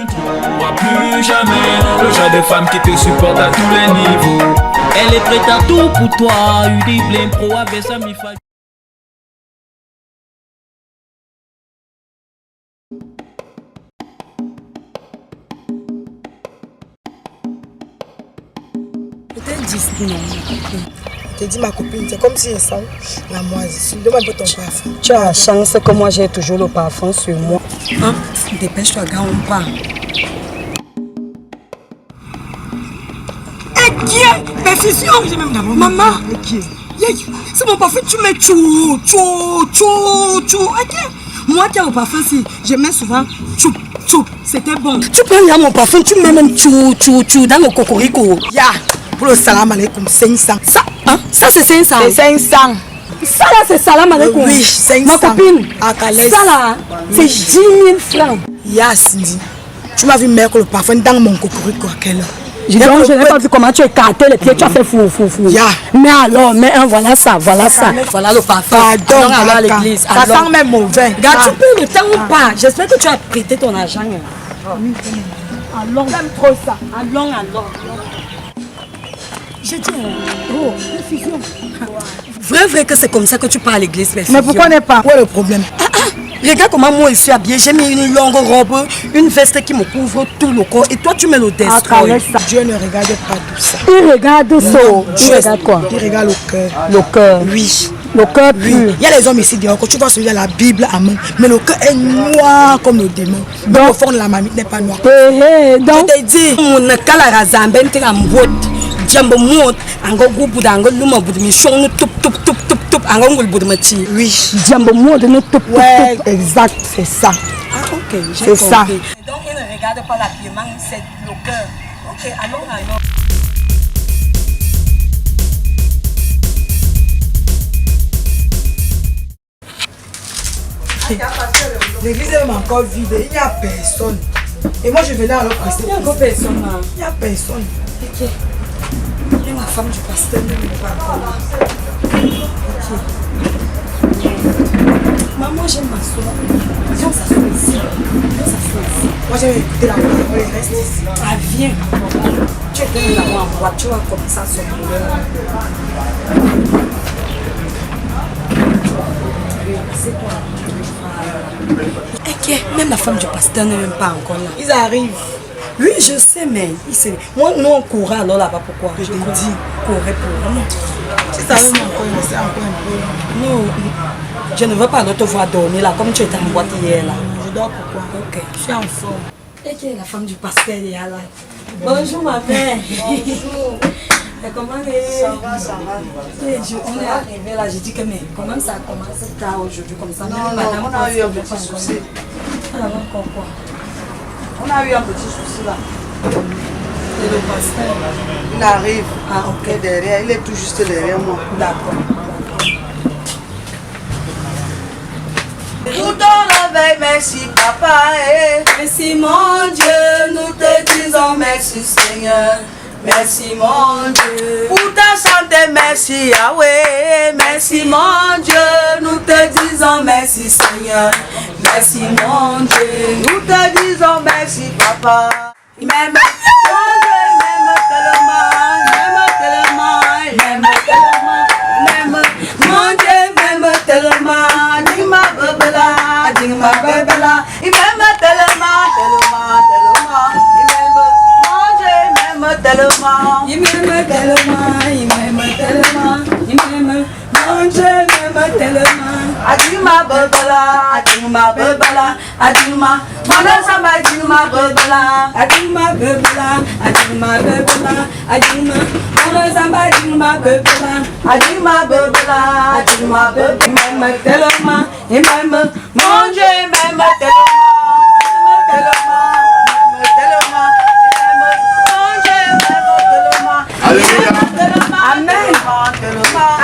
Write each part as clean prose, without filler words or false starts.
tu ne trouveras plus jamais le genre de femme qui te supporte à tous les niveaux. Elle est prête à tout pour toi, Udi Blame Pro avec sa mifa. Peut-être 10 non. J'ai dit ma copine, c'est comme si elle sent la moisissure. Demande un peu ton parfum. Tu as la chance que moi j'ai toujours le parfum sur moi. Hein? Dépêche-toi, gars, on part. Et qui est perfusion? Maman! C'est mon parfum, tu mets tchou. Moi qui ai mon parfum, si je mets souvent tchou. C'était bon. Tu prends là mon parfum, tu mets même tchou dans le cocorico. Ya, pour le salam alaikum, 500. Ça, hein? Ça c'est 500. C'est 500. Ça là c'est salam alaikum. Oui, 500. Ma copine. Ça là, c'est 10 000 francs. Ya, Cindy. Tu m'as vu mettre le parfum dans mon cocorico à quelle heure? Je n'ai pas vu comment tu as écarté les pieds, tu as fait fou. Ya. Mais alors, voilà ça. Voilà le parfum. Pardon, allons à l'église. Ça sent même mauvais. Regarde, tu peux le temps ou pas? J'espère que tu as prêté ton argent. Allons. J'aime trop ça. Allons. J'ai dit, oh, perfusion. Vrai que c'est comme ça que tu pars à l'église, perfusion. Mais pourquoi n'est pas? Où est le problème? Regarde comment moi je suis habillée. J'ai mis une longue robe, une veste qui me couvre tout le corps. Et toi, tu mets le destroy. Dieu ne regarde pas tout ça. Il regarde ça. Il regarde quoi? Il regarde le cœur. Le cœur. Oui. Le cœur pur. Oui. Il y a les hommes ici dehors, quand tu vas celui-là la Bible à main, mais le cœur est noir comme le démon. Donc le fond de la mamie n'est pas noir. Donc, je t'ai dit. Mon kala zamben te ambot. Jambo mot, ango gubu dango luma budmi shonu tup ango ngul budmati. Oui. Jambo mot de notre tup. Ouais, exact, c'est ça. Ah ok, c'est ça. Donc il ne regarde pas l'habillement, c'est le cœur. Ok, allons. L'église est même encore vide, il n'y a personne. Et moi je vais là alors prester. Il n'y a encore personne. Il n'y a personne. Ok. Et ma femme du pasteur ne n'est pas encore là. Ok. Maman, j'aime m'asseoir. Viens, on s'assoit ici. Moi je vais écouter la parole, il reste ici. Ah, viens. Tu es venu là-bas en voiture, comme ça, son bonheur. C'est toi. Ok, même la femme du pasteur n'est même pas encore là. Ils arrivent. Oui, je sais, mais moi, nous, on courait alors là-bas. Pourquoi? Je te dis. Courait pour nous. Tu savais encore, il restait encore un peu. Non, je ne veux pas te voir dormir là, comme tu étais en boîte hier là. Je dors pourquoi? Ok. Je suis en forme. Et qui est la femme du pasteur est là? Bonjour ma mère. Bonjour. Mais comment ça va? On est arrivé là, j'ai dit que mais comment ça a commencé tard aujourd'hui comme ça? Non, on a eu un petit souci. Alors encore quoi? On a eu un petit souci là. Et le pasteur? Il arrive. Ah ok. Derrière, il est tout juste derrière moi. D'accord. Pour ton réveil, merci papa. Merci mon Dieu, nous te disons merci Seigneur. Merci mon Dieu. Pour ta santé, merci Yahweh. Merci mon Dieu, nous te disons merci Seigneur. Merci mon Dieu. Nous te disons merci papa. Il m'aime, mon Dieu, il m'aime tellement, il m'aime tellement, mon Dieu, il m'aime tellement. Dis-moi bebela, il m'aime tellement. Il m'aime tellement, mon Dieu m'aime tellement. Adima bebela, Mona samba adima bebela, Mona samba adima bebela, il m'aime tellement, il m'aime, mon Dieu m'aime tellement. Alléluia. Amen.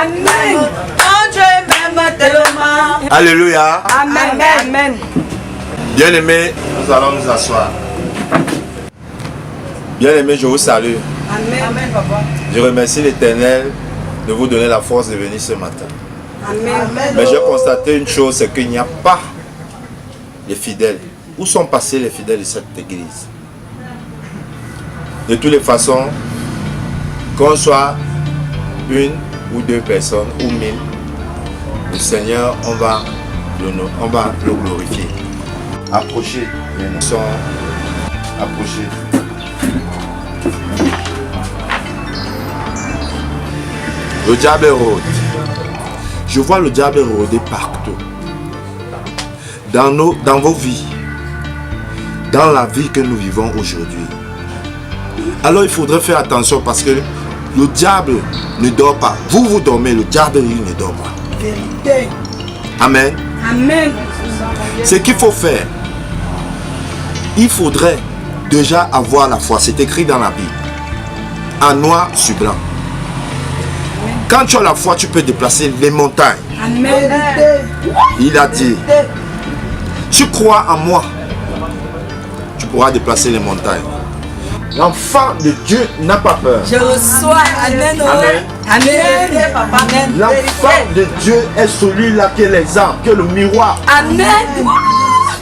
Amen. Mon Dieu m'aime tellement. Alléluia. Amen. Amen. Bien-aimés, nous allons nous asseoir. Bien-aimés, je vous salue. Amen. Amen, papa. Je remercie l'Éternel de vous donner la force de venir ce matin. Amen. Mais j'ai constaté une chose, c'est qu'il n'y a pas de fidèles Où sont passés les fidèles de cette église? De toutes les façons, qu'on soit une ou deux personnes ou 1000, le Seigneur, on va le glorifier. Approchez, les nations, approchez. Le diable rôde. Je vois le diable rôder partout. Dans vos vies. Dans la vie que nous vivons aujourd'hui. Alors il faudrait faire attention parce que le diable ne dort pas. Vous dormez, le diable lui ne dort pas. Vérité. Amen. Amen. Ce qu'il faut faire, il faudrait déjà avoir la foi. C'est écrit dans la Bible. En noir sur blanc. Quand tu as la foi, tu peux déplacer les montagnes. Amen. Il a dit, tu crois en moi, tu pourras déplacer les montagnes. L'enfant de Dieu n'a pas peur. Je reçois. Amen. Amen. Amen. Amen. L'enfant de Dieu est celui-là qui est l'exemple, qui est le miroir. Amen.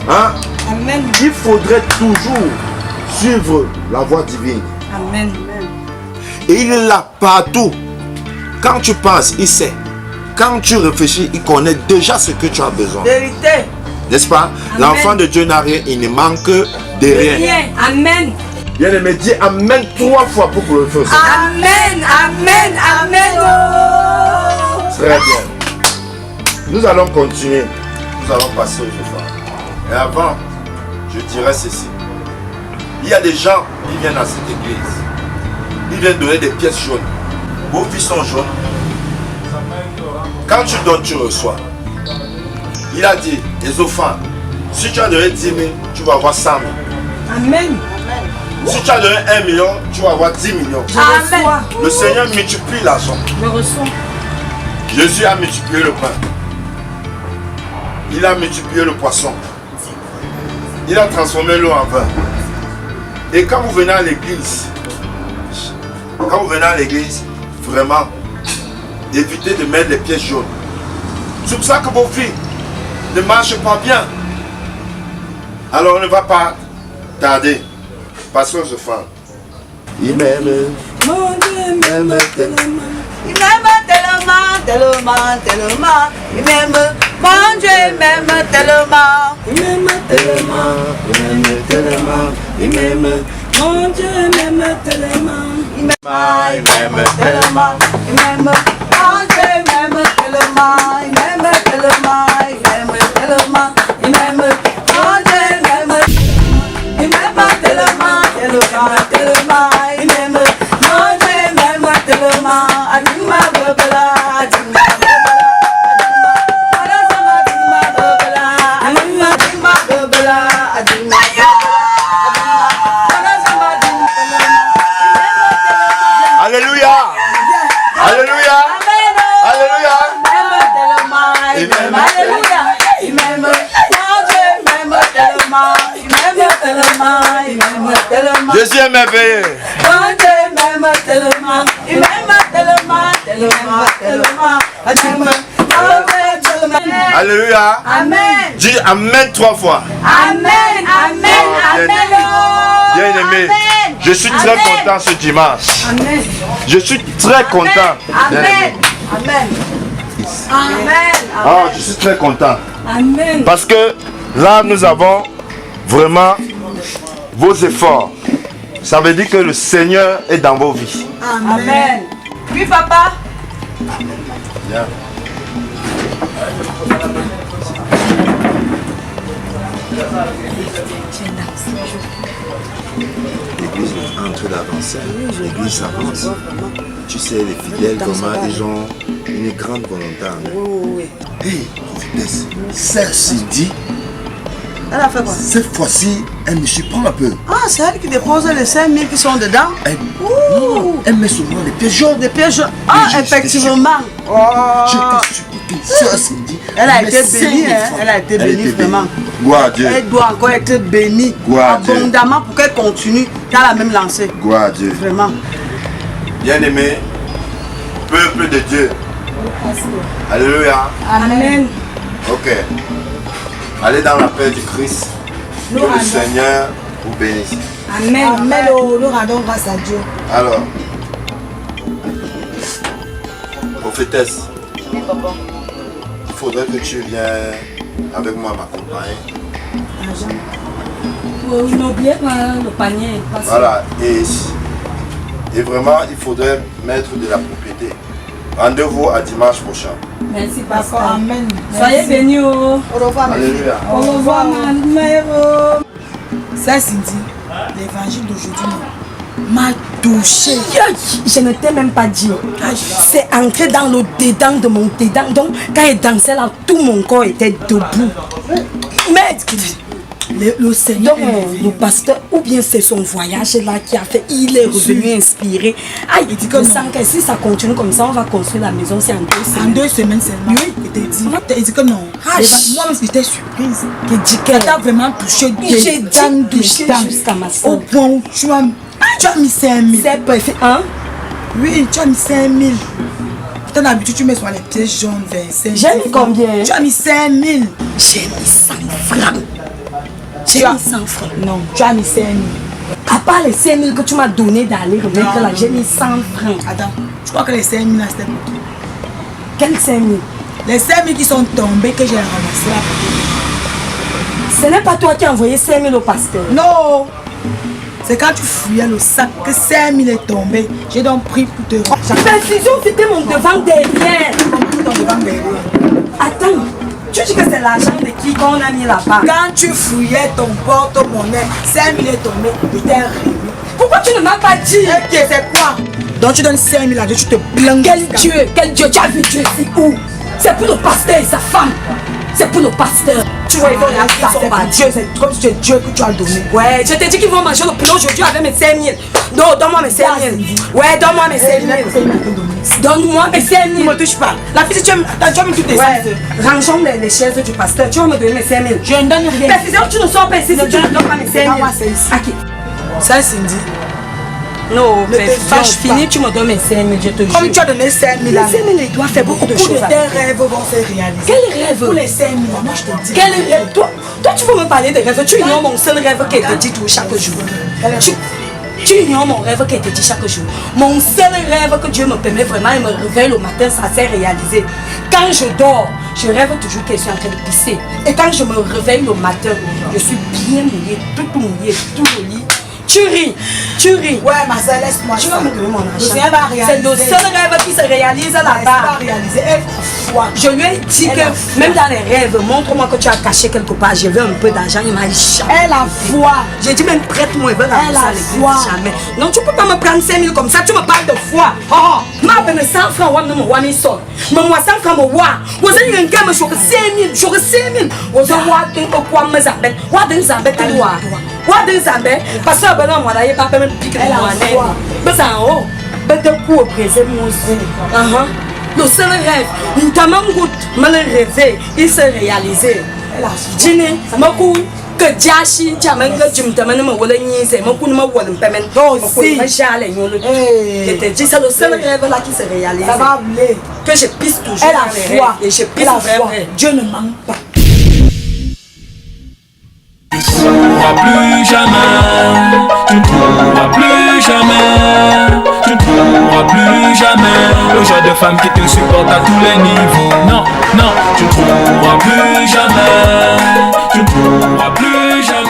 Hein? Amen. Il faudrait toujours suivre la voie divine. Amen. Et il est là partout. Quand tu penses, il sait. Quand tu réfléchis, il connaît déjà ce que tu as besoin. Vérité. N'est-ce pas? L'enfant de Dieu n'a rien, il ne manque de rien. Rien. Amen. Bien-aimé, dis Amen 3 fois pour glorifier. Amen. Amen. Amen. Oh. Très bien. Nous allons continuer. Nous allons passer au chauffard. Et avant, je dirais ceci. Il y a des gens qui viennent à cette église. Ils viennent donner des pièces jaunes. Vos vies sont jaunes. Quand tu donnes, tu reçois. Il a dit, Ésophane, si tu as donné 10 000, tu vas avoir 100 000. Amen. Si tu as donné 1 million, tu vas avoir 10 millions. Je reçois. Le Seigneur multiplie l'argent. Je reçois. Jésus a multiplié le pain. Il a multiplié le poisson. Il a transformé l'eau en vin. Et quand vous venez à l'église, vraiment, évitez de mettre les pieds jaunes. C'est pour ça que vos filles ne marchent pas bien. Alors on ne va pas tarder. Passons ce fan. Il m'aime. Mon Dieu m'aime tellement. Il m'aime tellement, tellement, tellement. Il m'aime, mon Dieu m'aime tellement. Il m'aime tellement. Il m'aime tellement. Il m'aime. Mon Dieu m'aime tellement. Il m'aime tellement. Il m'aime, mon Dieu m'aime tellement. Il m'aime tellement. Il m'aime tellement. Il m'aime, mon Dieu m'aime. Il m'aime tellement, tellement, tellement. Il m'aime, mon Dieu m'aime tellement. Adima babala, adima Alléluia. Alléluia. Alléluia. Il m'aime, alléluia. Il m'aime, mon Dieu m'aime tellement. Il m'aime tellement, il m'aime tellement. Jésus est merveilleux. Mon Dieu m'aime tellement. Il m'aime tellement, tellement, tellement. Adima, mon Dieu tellement. Alléluia. Amen. Dis Amen 3 fois. Amen, amen, amen. Bien aimé, Amen. je suis très Amen. content ce dimanche. Amen. Je suis très content. Bien Amen. aimé. Amen. Amen. Ah, je suis très content. Amen. Parce que là, nous avons vraiment vos efforts. Ça veut dire que le Seigneur est dans vos vies. Amen. Oui, papa. Bien. L'église est en train d'avancer. L'église avance. Tu sais, les fidèles, vraiment, ils ont une grande volonté en eux. Hey, vitesse. Celle-ci dit, Elle a fait quoi? cette fois-ci, elle me surprend un peu. Ah, c'est elle qui dépose les 5 000 qui sont dedans. Elle, non, elle met seulement les pieds jaunes. Des pièges. Ah, Mais effectivement. Oh. J'étais surpris. Ça, c'est dit. Elle a met été 5 bénie, 000 hein. francs. Elle a été bénie vraiment. Gloire à Dieu. Elle doit encore être bénie Gloire à Dieu. abondamment pour qu'elle continue dans la même lancée. Gloire à Dieu. Vraiment. Bien-aimé, peuple de Dieu. Alléluia. Amen. Ok. Allez dans la paix du Christ. Que le Seigneur vous bénisse. Amen. Amen. Nous rendons grâce à Dieu. Alors, prophétesse, il faudrait que tu viennes avec moi m'accompagner. N'oubliez pas le panier. Voilà, et vraiment, il faudrait mettre de la propriété. Rendez-vous à dimanche prochain. Merci, D'accord. pasteur. Amen. Soyez bénis. Au revoir, mes filles. Alléluia. Au revoir, ma mère. Ça, Cindy, l'évangile d'aujourd'hui m'a touché. Je ne t'ai même pas dit. C'est entré dans le dedans de mon dedans. Donc, quand il dansait là, tout mon corps était debout. Mais Le Seigneur donc, est merveilleux. le pasteur, ou bien c'est son voyage là qui a fait, il est revenu inspiré. Ah, il dit que si ça continue comme ça, on va construire la maison, c'est en 2 En semaines. 2 semaines seulement. Oui. Il dit que non. Ah, Moi-même, j'étais surprise. Il dit que Ça t'a vraiment touché j'ai dedans, touché dedans. jusqu'à ma Au soeur. point où tu as mis 5 000. C'est parfait, hein? Oui, tu as mis 5 000. T'as l'habitude, tu mets sur les pièces jaunes, 25. J'ai mis combien? Tu as mis 5 000. J'ai mis 100 francs. J'ai Tu as- mis 100 francs. Non, tu as mis 5 000. À part les 5 000 que tu m'as donné d'aller remettre Non, là, non, j'ai non. mis 100 francs. Attends, je crois que les 5 000 là, c'était pour toi. Quels 5 000? Les 5 000 qui sont tombés, que j'ai ramassés là. Ce n'est pas toi qui as envoyé 5 000 au pasteur. Non! C'est quand tu fouillais le sac que 5 000 est tombé. J'ai donc pris pour te rendre. Précision, c'était mon devant derrière. Ton devant derrière. Attends, tu dis que c'est l'argent de qui qu'on a mis là-bas? Quand tu fouillais ton porte-monnaie, 5 000 est tombé, il t'est remis. Pourquoi tu ne m'as pas dit? Ok, c'est quoi? Donc tu donnes 5 000 à Dieu, tu te plains. Quel Dieu, tu as vu Dieu ici où? C'est pour le pasteur et sa femme. C'est pour le pasteur. Tu vois, ils vont Ah, regarder ça, c'est pas Dieu, c'est comme si c'est Dieu que tu as donné. Ouais, je t'ai dit qu'ils vont manger le poulet aujourd'hui avec mes 5 000. Non, donne-moi mes 5 000. Ouais, donne-moi mes 5 000. Donne-moi mes 5 Ne 000. me touche pas. La fille, tu as mis toutes tes Ouais, choses. rangeons les chaises du pasteur. Tu vas me donner mes 5 000. Je ne donne rien. Précision, tu ne sors pas ici si tu ne donnes pas mes 5 000. Donne-moi, c'est ici. À qui? Ça, Cindy. Non, Ne te précision, fâche pas. fini, tu me donnes mes 5 000, je te jure. Comme tu as donné 5 000 Les à 5 000, il doit faire beaucoup de beaucoup de choses. tes rêves vont se réaliser. Quel rêve? Pour les 5 000, moi je te dis. Quel rêve? Toi, tu veux me parler de rêve. Tu ignores mon seul rêve qui te dit tout chaque jour. Tu ignores mon rêve qui te dit chaque jour. Mon seul rêve que Dieu me permet vraiment, il me réveille le matin, ça s'est réalisé. Quand je dors, je rêve toujours que je suis en train de pisser. Et quand je me réveille le matin, je suis bien mouillée, tout au lit. Tu ris. Ouais, ma soeur, laisse-moi Tu ça. vas me donner mon Le argent. Seigneur va réaliser. C'est le seul rêve qui se réalise Elle va là-bas. réaliser. Elle a foi. Je lui ai dit Elle a que foi. même dans les rêves, montre-moi que tu as caché quelque part. Je veux un peu d'argent. Il m'a dit jamais. Elle a foi. J'ai dit même prête-moi, il veut Elle ça a foi. jamais. Non, tu peux pas me prendre 5 000 comme ça. Tu me parles de foi. Oh, ma peine 100 francs, ouais, me ouais, mais sort. Mais moi 100 francs, moi, vous avez un gars, mais j'aurais 5 000, j'aurais 5 000. Vous avez quoi, me zabet, ouais, des zabet, ouais, des zabet. Parce que ben non, moi là, il pas même piquer moi. Mais ça en haut, ben de coup au présent, moi aussi. Le seul rêve, nous t'avons goûté, me le rêver, il s'est réalisé. Elle a foi. Dîner, beaucoup que Jashi, Jamen, que tu me demandes, me voilà niaiser, mon coup de me voilà me permettre. Oh, Si, si. je te dis, c'est le seul rêve là qui se réalise. Ça va aller. Que je pisse toujours. Elle a dans les foi. rêves. Et je pisse Elle a vraiment. foi. Dieu ne manque pas. Tu ne pourras plus jamais, tu ne pourras plus jamais, tu ne pourras plus jamais le genre de femme qui te supporte à tous les niveaux. Non, non, tu ne pourras plus jamais, tu ne pourras plus jamais.